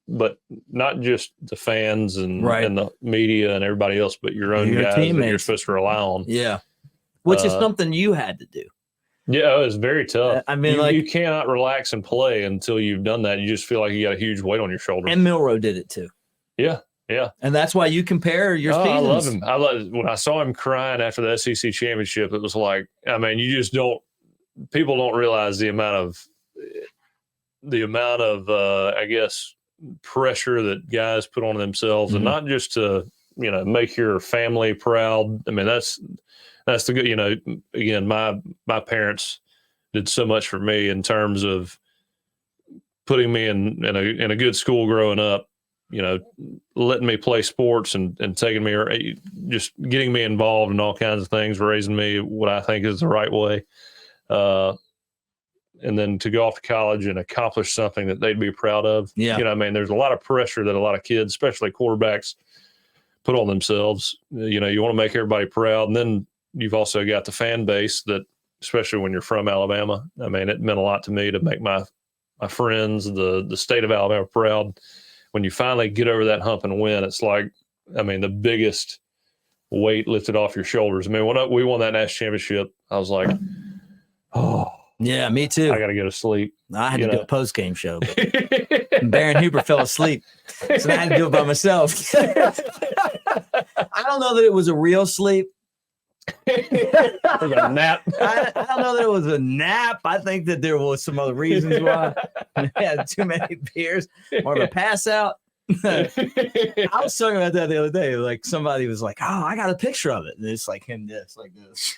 but not just the fans and the media and everybody else, but your own guys teammates that you're supposed to rely on. Yeah. Which is something you had to do. Yeah, it's very tough. I mean, you cannot relax and play until you've done that. You just feel like you got a huge weight on your shoulders. And Milroe did it too. Yeah. And that's why you compare your seasons. I love him. When I saw him crying after the SEC championship, it was like, I mean, people don't realize the amount of I guess, pressure that guys put on themselves, and not just to, make your family proud. I mean, that's the good, again, my parents did so much for me in terms of putting me in a good school growing up, letting me play sports and taking me, just getting me involved in all kinds of things, raising me what I think is the right way. And then to go off to college and accomplish something that they'd be proud of. Yeah. I mean, there's a lot of pressure that a lot of kids, especially quarterbacks, put on themselves. You want to make everybody proud. And then you've also got the fan base that, especially when you're from Alabama, I mean, it meant a lot to me to make my friends, the state of Alabama proud. When you finally get over that hump and win, it's like, I mean, the biggest weight lifted off your shoulders. I mean, when we won that national championship, I was like, oh, yeah, me too. I got to go to sleep. I had to do a post game show. Baron Huber fell asleep, so I had to do it by myself. I don't know that it was a real sleep. It was a nap. I don't know that it was a nap. I think that there was some other reasons why. I had too many beers or a pass out. I was talking about that the other day. Like somebody was like, "Oh, I got a picture of it," and it's like him this, like this.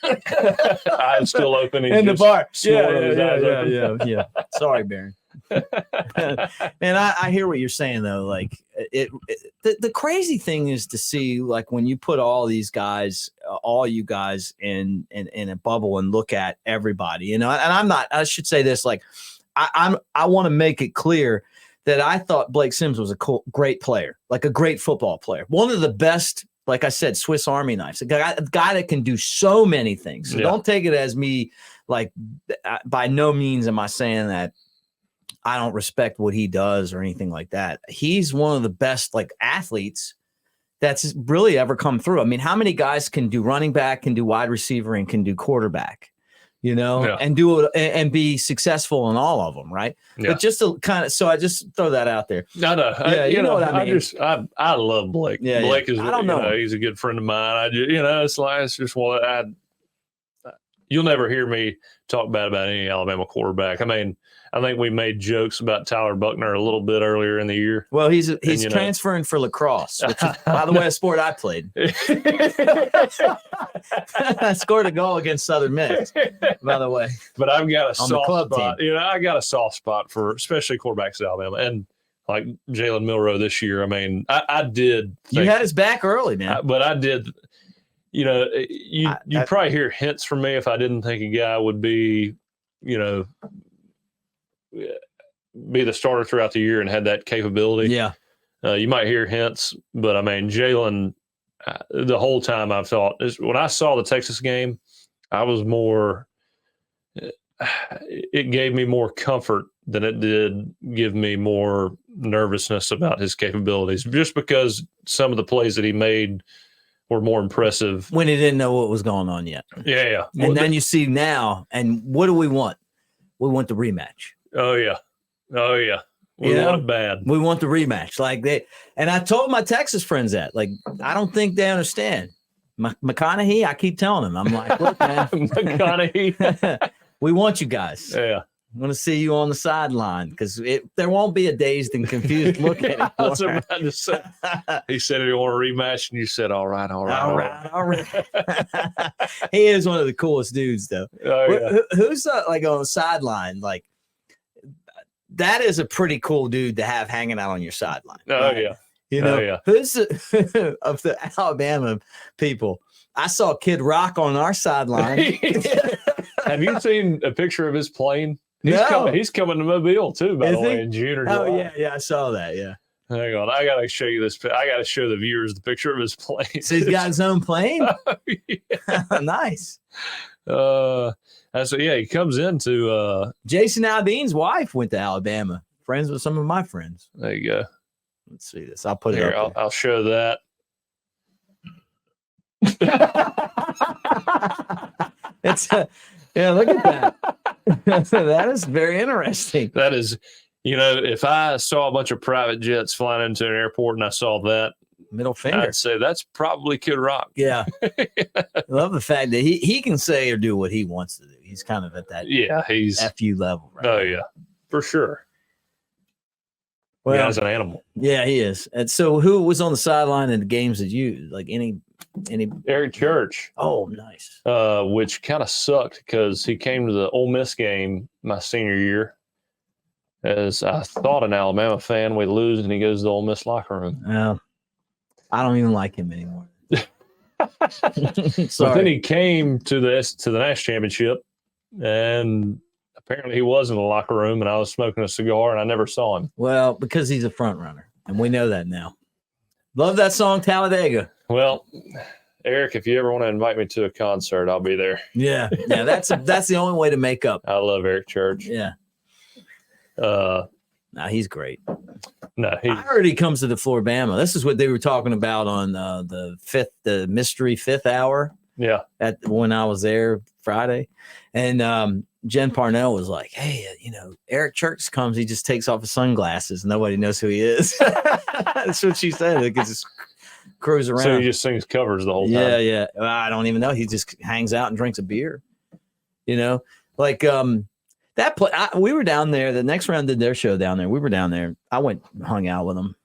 I'm still open in the bar. Yeah. Sorry, Baron. And I hear what you're saying though. Like the crazy thing is to see like when you put all these guys, all you guys in a bubble and look at everybody, you know. And I'm not. I should say this. Like I want to make it clear that I thought Blake Sims was a great player, like a great football player, one of the best. Like I said, Swiss Army knives, a guy that can do so many things. So don't take it as me like. By no means am I saying that I don't respect what he does or anything like that. He's one of the best like athletes that's really ever come through. I mean, how many guys can do running back, can do wide receiver, and can do quarterback, you know, and do it and be successful in all of them, right? Yeah. But just to kind of, so I just throw that out there. No, yeah, you know what I mean. I love Blake. Yeah, Blake is, I don't know, he's a good friend of mine. I just, it's just one. You'll never hear me talk bad about any Alabama quarterback. I mean, I think we made jokes about Tyler Buckner a little bit earlier in the year. Well, he's transferring for lacrosse, which is, by the way, a sport I played. I scored a goal against Southern Miss, by the way. But I've got a soft spot. Team. I got a soft spot for especially quarterbacks at Alabama. And like Jalen Milroe this year, I mean, I did. You had his back early, man. But I did. You'd probably hear hints from me if I didn't think a guy would be, be the starter throughout the year and had that capability. Yeah. You might hear hints, but I mean, Jalen, the whole time I've thought, when I saw the Texas game, I was more, it gave me more comfort than it did give me more nervousness about his capabilities, just because some of the plays that he made were more impressive when he didn't know what was going on yet. Yeah. And then you see now, and what do we want? We want the rematch. Oh yeah. We want it bad. We want the rematch. And I told my Texas friends that, like, I don't think they understand. McConaughey, I keep telling them, I'm like, look, man, McConaughey, we want you guys. Yeah. I want to see you on the sideline because there won't be a dazed and confused look anymore. I was about to say. He said he want a rematch, and you said, all right. He is one of the coolest dudes, though. Oh, yeah. Who's like on the sideline? Like, that is a pretty cool dude to have hanging out on your sideline. Oh, right? Yeah. Who's of the Alabama people? I saw Kid Rock on our sideline. Have you seen a picture of his plane? He's coming to Mobile too, by the way, in June or July. Oh yeah, I saw that. Yeah. Hang on, I gotta show you this. I gotta show the viewers the picture of his plane. So he's got his own plane. Oh, yeah. Nice. So he comes into Jason Aldean's wife went to Alabama. Friends with some of my friends. There you go. Let's see this. I'll put it here. up. I'll show that. Look at that. That is very interesting. That is, if I saw a bunch of private jets flying into an airport and I saw that middle finger, I'd say that's probably Kid Rock. Yeah. I love the fact that he can say or do what he wants to do. He's kind of at that he's FU level. Right now. Yeah, for sure. Well, he's an animal. Yeah, he is. And so who was on the sideline in the games that you like any Eric Church. Oh, nice. Which kind of sucked because he came to the Ole Miss game my senior year. As I thought an Alabama fan, we lose, and he goes to the Ole Miss locker room. Well, I don't even like him anymore. But then he came to the national championship, and apparently he was in the locker room, and I was smoking a cigar, and I never saw him. Well, because he's a front runner, and we know that now. Love that song, Talladega. Well, Eric, if you ever want to invite me to a concert, I'll be there. Yeah, that's the only way to make up. I love Eric Church. Yeah. Nah, he's great. No, I heard he comes to the Florabama. This is what they were talking about on the mystery fifth hour. Yeah. When I was there Friday, and Jen Parnell was like, "Hey, Eric Church comes. He just takes off his sunglasses. Nobody knows who he is." That's what she said. He could just cruise around. So he just sings covers the whole time. Yeah, yeah. I don't even know. He just hangs out and drinks a beer. Like that play. We were down there. The next round did their show down there. We were down there. I went hung out with them.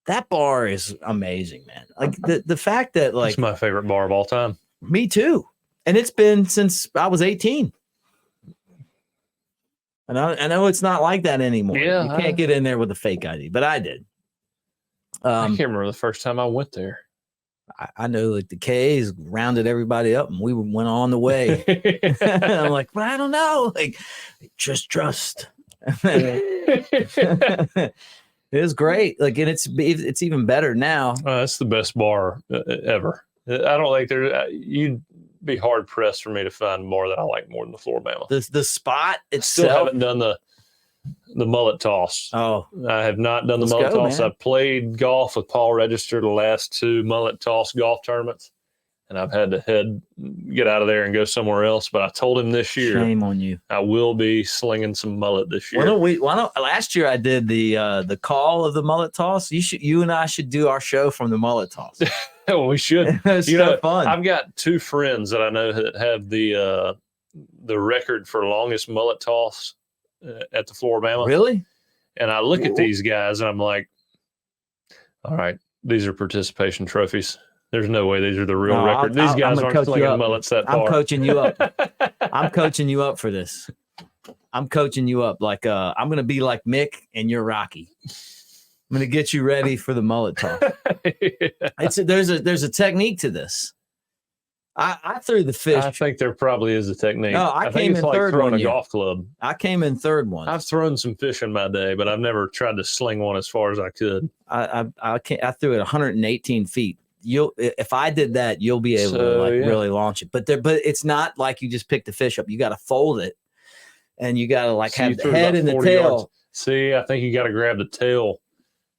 That bar is amazing, man. Like the fact that It's my favorite bar of all time. Me too. And it's been since I was 18. And I know it's not like that anymore. Yeah, you can't get in there with a fake ID, but I did. I can't remember the first time I went there. I know like the K's rounded everybody up and we went on the way. And I'm like, but I don't know. Like, just trust. It was great. Like, and it's even better now. It's the best bar ever. I don't think you'd be hard pressed for me to find a bar that I like more than the Florabama. The spot itself. Still haven't done the mullet toss. Oh, I have not done the mullet toss. Man. I played golf with Paul Register the last 2 mullet toss golf tournaments, and I've had to get out of there and go somewhere else. But I told him this year, shame on you. I will be slinging some mullet this year. Why don't last year I did the call of the mullet toss. You and I should do our show from the mullet toss. Well, we should. It's so fun. I've got 2 friends that I know that have the record for longest mullet toss at the Florabama. Really? And I look at these guys and I'm like, all right, these are participation trophies. There's no way these are the real record. These guys aren't slinging mullets that far. I'm coaching you up. I'm coaching you up for this. I'm coaching you up. Like I'm going to be like Mick and you're Rocky. I'm going to get you ready for the mullet toss. Yeah. There's a technique to this. I threw the fish. I think there probably is a technique. No, I came in like third throwing one a golf club. I came in third one. I've thrown some fish in my day, but I've never tried to sling one as far as I could. I threw it 118 feet. If I did that, you'll be able to really launch it. But it's not like you just pick the fish up. You got to fold it, and you got to have the head and the tail. Yards. See, I think you got to grab the tail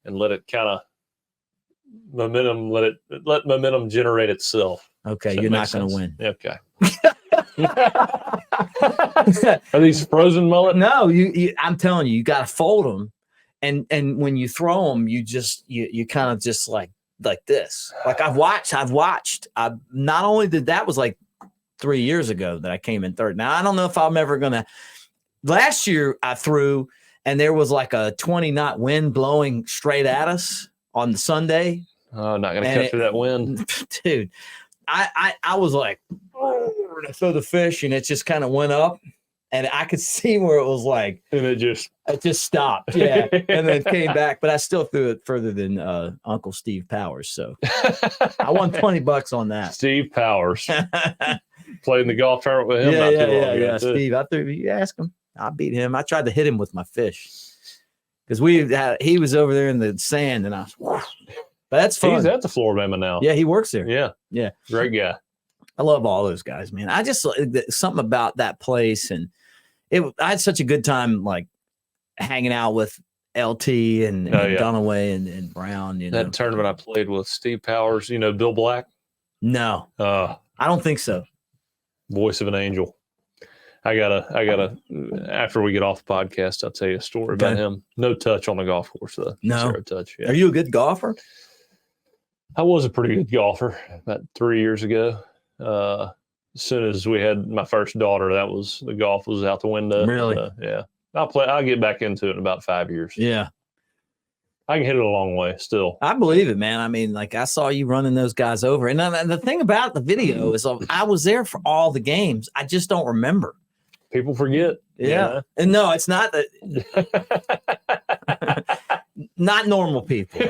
and let it kind of momentum. Let momentum generate itself. Okay, you're not going to win. Okay. Are these frozen mullet? No, I'm telling you, you got to fold them, and when you throw them, you kind of just like this. Like I've watched. Not only did that was like 3 years ago that I came in third. Now I don't know if I'm ever gonna. Last year I threw, and there was like a 20-knot wind blowing straight at us on the Sunday. Oh, not gonna cut through that wind, dude. I was like, oh, I throw the fish, and it just kind of went up, and I could see where it was like, and it just stopped, yeah, and then it came back. But I still threw it further than Uncle Steve Powers, so I won $20 on that. Steve Powers played in the golf tournament with him. Yeah. Steve, you ask him, I beat him. I tried to hit him with my fish because he was over there in the sand, and I was. But that's fun. He's at the Florabama now. Yeah, he works there. Yeah. Great guy. I love all those guys, man. I just something about that place, and I had such a good time, like hanging out with LT and Dunaway and Brown. That tournament I played with Steve Powers. Bill Black. No, I don't think so. Voice of an angel. I gotta. After we get off the podcast, I'll tell you a story about him. No touch on the golf course, though. No 0 touch. Yeah. Are you a good golfer? I was a pretty good golfer about 3 years ago. As soon as we had my first daughter, the golf was out the window. Really? Yeah. I'll get back into it in about 5 years. Yeah. I can hit it a long way still. I believe it, man. I mean, like I saw you running those guys over. And the thing about the video is I was there for all the games. I just don't remember. People forget. Yeah. And no, it's not that. Not normal people.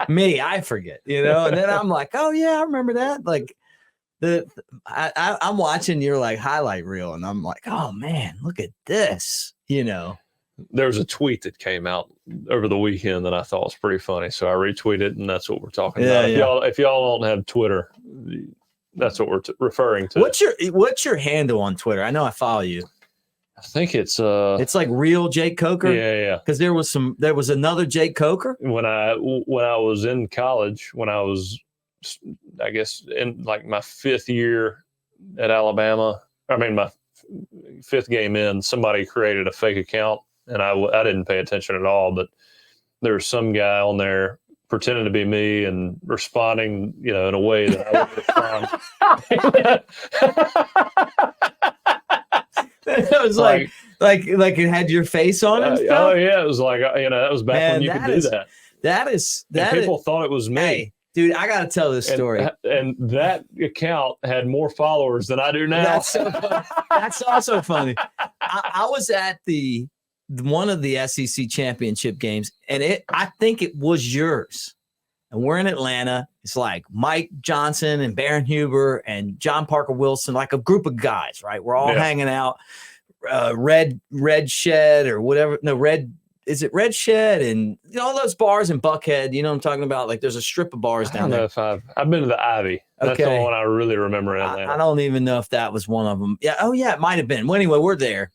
me, I forget, and then I'm like, oh yeah, I remember that. Like I'm watching your like highlight reel, and I'm like, oh man, look at this. There was a tweet that came out over the weekend that I thought was pretty funny, so I retweeted, and that's what we're talking about. If y'all don't have Twitter, that's what we're referring to. What's your handle on Twitter? I know I follow you. I think it's like real Jake Coker. Yeah. Because there was another Jake Coker when I was in college, when I was, I guess, in like my 5th year at Alabama. I mean, my 5th game in, somebody created a fake account, and I didn't pay attention at all. But there was some guy on there pretending to be me and responding, in a way that I would respond. It was like it had your face on it. Oh yeah, it was like that was back when you could do that. That people thought it was me. Hey, dude, I gotta tell this story. And that account had more followers than I do now. That's so funny. That's also funny. I was at one of the SEC championship games, and I think it was yours. And we're in Atlanta. It's like Mike Johnson and Baron Huber and John Parker Wilson, like a group of guys, right? We're all hanging out. Red Shed or whatever. No, is it Red Shed? And all those bars in Buckhead, you know what I'm talking about? Like there's a strip of bars down there. I don't know if I've been to the Ivy. That's the one I really remember in Atlanta. I don't even know if that was one of them. Yeah. Oh yeah, it might have been. Well, anyway, we're there.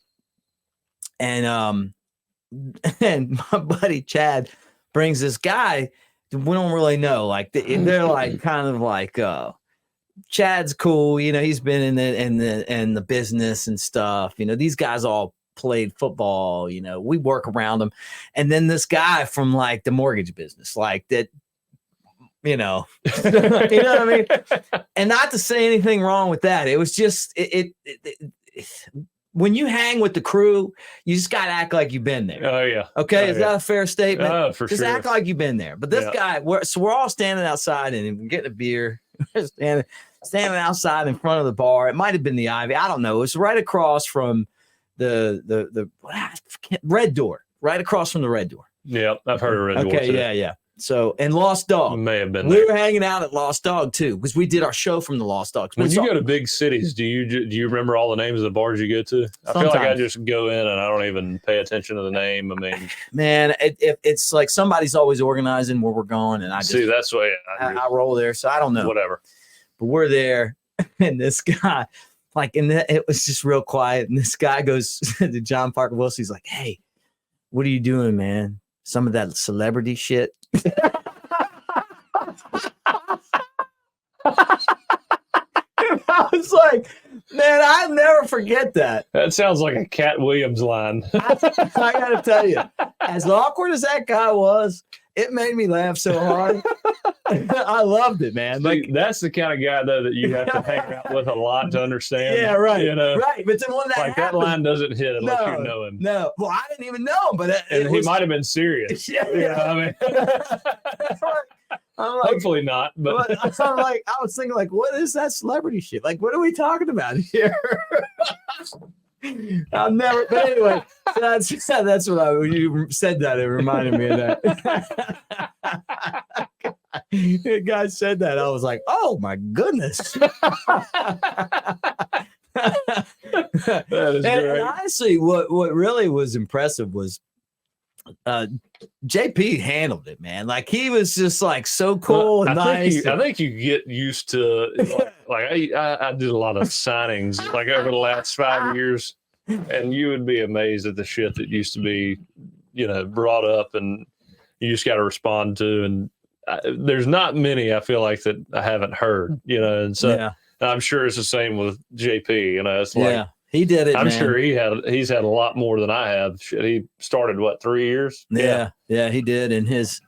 And my buddy Chad brings this guy. We don't really know. Like they're like kind of like Chad's cool. He's been in the business and stuff. These guys all played football. We work around them. And then this guy from like the mortgage business, like that. You know what I mean? And not to say anything wrong with that. It was just when you hang with the crew, you just got to act like you've been there. Oh, yeah. Okay. Is that a fair statement? Oh, for just sure. act like you've been there. But this guy, we're all standing outside and we're getting a beer. We're standing outside in front of the bar. It might have been the Ivy. I don't know. It was right across from the Red Door. Right across from the Red Door. Yeah, I've heard of Red Door. Okay. Too. Yeah. So, and Lost Dog. May have been. We were hanging out at Lost Dog too, because we did our show from the Lost Dogs. When you go to big cities, do you remember all the names of the bars you go to? I feel like I just go in and I don't even pay attention to the name. I mean, man, it's like somebody's always organizing where we're going, and I just see that's why I roll there. So I don't know, whatever. But we're there, and this guy, it was just real quiet, and this guy goes to John Parker Wilson. He's like, "Hey, what are you doing, man? Some of that celebrity shit." I was like, man, I'll never forget that. That sounds like a Cat Williams line. I gotta tell you, as awkward as that guy was, it made me laugh so hard. I loved it, man. Like that's the kind of guy though that you have to hang out with a lot to understand. Yeah, right. Right. But then when that line doesn't hit unless you know him. No. Well, I didn't even know him, but he might have been serious. Yeah. I mean, I'm like, hopefully not. But I was thinking, like, what is that celebrity shit? Like, what are we talking about here? I'll never. But anyway, that's what when you said that, it reminded me of that. The guy said that. I was like, oh my goodness. That is great. And honestly, what really was impressive was JP handled it, man. Like he was just like so cool and nice. I think you get used to I did a lot of signings like over the last 5 years, and you would be amazed at the shit that used to be, brought up, and you just got to respond to. And there's not many I feel like that I haven't heard, and so I'm sure it's the same with JP. It's like. He did it. I'm man. sure he's had a lot more than I have. Shit, he started 3 years? Yeah, he did. And his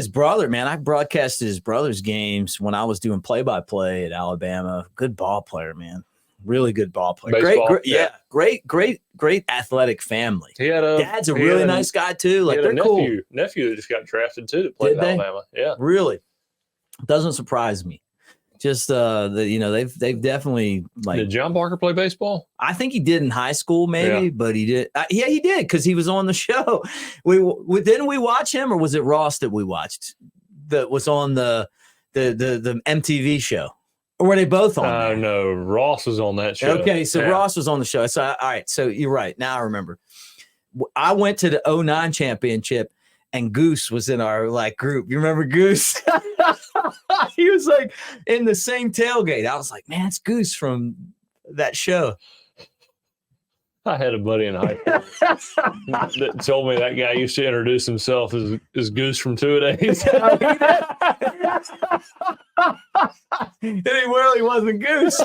brother, man, I broadcasted his brother's games when I was doing play-by-play at Alabama. Good ball player, man. Really good ball player. Baseball, Great athletic family. He had dad's a really nice guy too. Like they're cool. Nephew that just got drafted too to play at Alabama. Yeah, really. Doesn't surprise me. Just they've definitely like. Did John Parker play baseball? I think he did in high school, maybe, but he did. He did because he was on the show. We didn't we watch him, or was it Ross that we watched that was on the MTV show, or were they both on? No, Ross was on that show. Okay, so Ross was on the show. So all right, so you're right. Now I remember. I went to the 2009 championship. And Goose was in our group. You remember Goose? He was in the same tailgate. I was like, man, it's Goose from that show. I had a buddy in high school that told me that guy used to introduce himself as Goose from Two-A-Days. And he really wasn't Goose.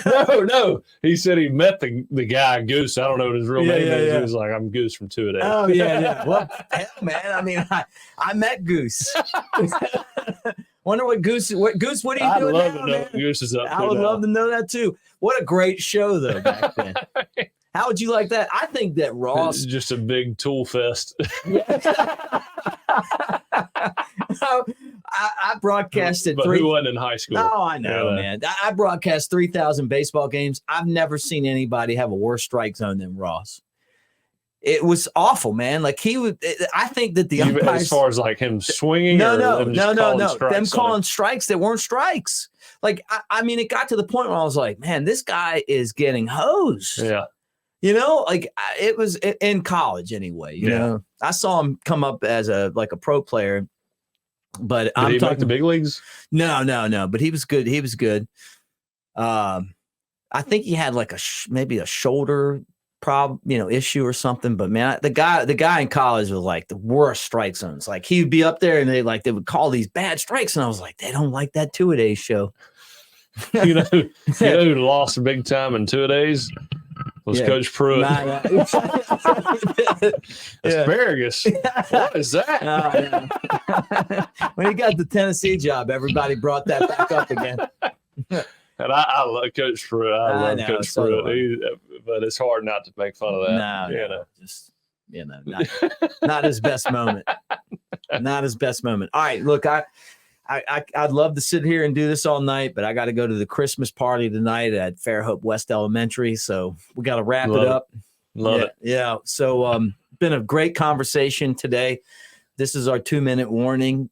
No. He said he met the guy Goose. I don't know what his real name is. He was like, "I'm Goose from Two-A-Days." Oh yeah. Well, hell, man. I mean, I met Goose. Wonder what Goose. What do you do now, I'd love to know man? what Goose is up to. I would now. love to know that too. What a great show though back then. How would you like that? I think that Ross It's just a big tool fest. I broadcasted but three. who wasn't in high school? Oh, I know, man. I broadcast 3,000 baseball games. I've never seen anybody have a worse strike zone than Ross. It was awful, man. Like he would. I think that the umpires, as far as like him swinging, no. them calling strikes that weren't strikes. Like I mean, it got to the point where I was like, man, this guy is getting hosed. Yeah. You know, like it was in college anyway. You know, I saw him come up as a pro player, but I'm talking make the big leagues. No. But he was good. He was good. I think he had like maybe a shoulder issue or something. But man, the guy in college was like the worst strike zones. Like he would be up there and they would call these bad strikes, and I was like, they don't like that Two-A-Days show. you know who lost big time in Two-A-Days? Was Coach Pruitt. Asparagus. What is that? When he got the Tennessee job, everybody brought that back up again. And I love Coach Pruitt. I love Coach Pruitt. But it's hard not to make fun of that. Not his best moment. Not his best moment. All right, look, I'd love to sit here and do this all night, but I got to go to the Christmas party tonight at Fairhope West Elementary, so we got to wrap it up. Love it. Yeah. So, been a great conversation today. This is our 2-minute warning.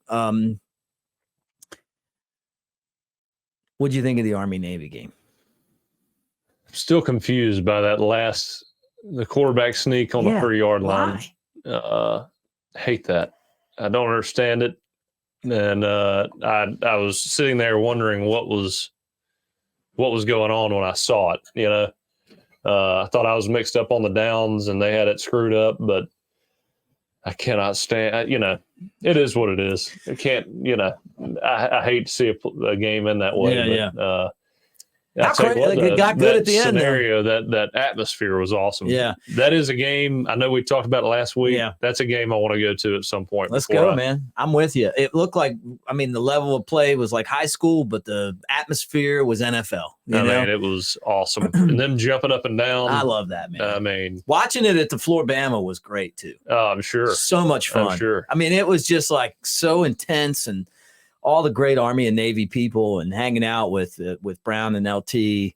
What do you think of the Army-Navy game? I'm still confused by that the quarterback sneak on the 30-yard line. Hate that. I don't understand it. And I was sitting there wondering what was going on when I saw it. You know, I thought I was mixed up on the downs and they had it screwed up, but I cannot stand. It is what it is. I can't. I hate to see a game in that way. It got good at the end. Scenario that atmosphere was awesome. Yeah, that is a game. I know we talked about it last week. Yeah, that's a game I want to go to at some point. Let's go, man. I'm with you. It looked like, the level of play was like high school, but the atmosphere was NFL. You know? It was awesome. And them jumping up and down. I love that, man. I watching it at the Florabama was great too. Oh, I'm sure. So much fun. I'm sure. It was just like so intense, and all the great Army and Navy people, and hanging out with Brown and LT.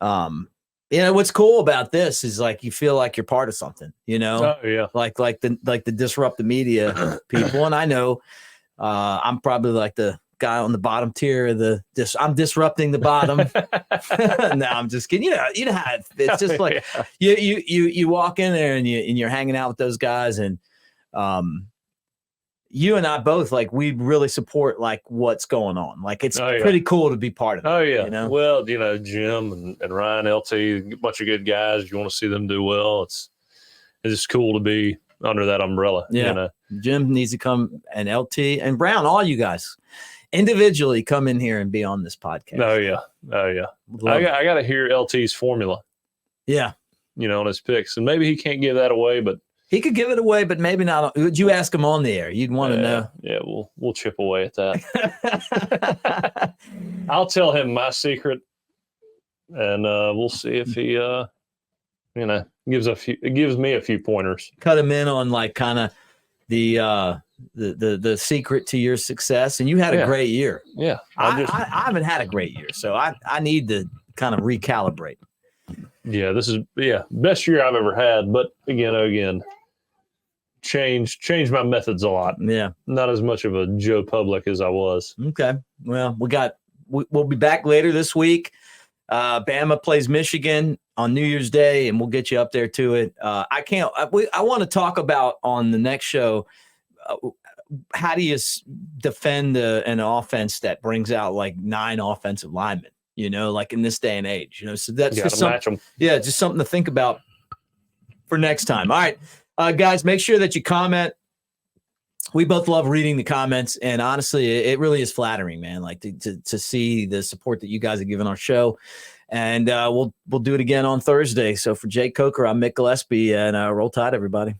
What's cool about this is like you feel like you're part of something, Oh yeah. Like the disrupt the media people. And I know I'm probably like the guy on the bottom tier of I'm disrupting the bottom. No, I'm just kidding. You know how it's just like you walk in there and you're hanging out with those guys, and you and I both, like, we really support like what's going on. Like it's pretty cool to be part of it. Oh yeah. Well, Jim and Ryan, LT, a bunch of good guys. You want to see them do well. It's just cool to be under that umbrella. Yeah. Jim needs to come, and LT and Brown, all you guys individually come in here and be on this podcast. Oh yeah. I got to hear LT's formula. Yeah. On his picks, and maybe he can't give that away, but he could give it away, but maybe not. Would you ask him on the air? You'd want to know. Yeah, we'll chip away at that. I'll tell him my secret, and we'll see if he, gives me a few pointers. Cut him in on like kind of the secret to your success, and you had a great year. Yeah, I haven't had a great year, so I need to kind of recalibrate. Yeah, this is best year I've ever had, but again. Change my methods a lot. Yeah. Not as much of a Joe Public as I was. Okay. Well, we'll be back later this week. Bama plays Michigan on New Year's Day, and we'll get you up there to it. I want to talk about on the next show, how do you defend an offense that brings out like 9 offensive linemen, like in this day and age, so that's just something to think about. for next time. All right, guys, make sure that you comment. We both love reading the comments, and honestly, it really is flattering, man. Like to see the support that you guys have given our show, and we'll do it again on Thursday. So for Jake Coker, I'm Mick Gillispie, and Roll Tide, everybody.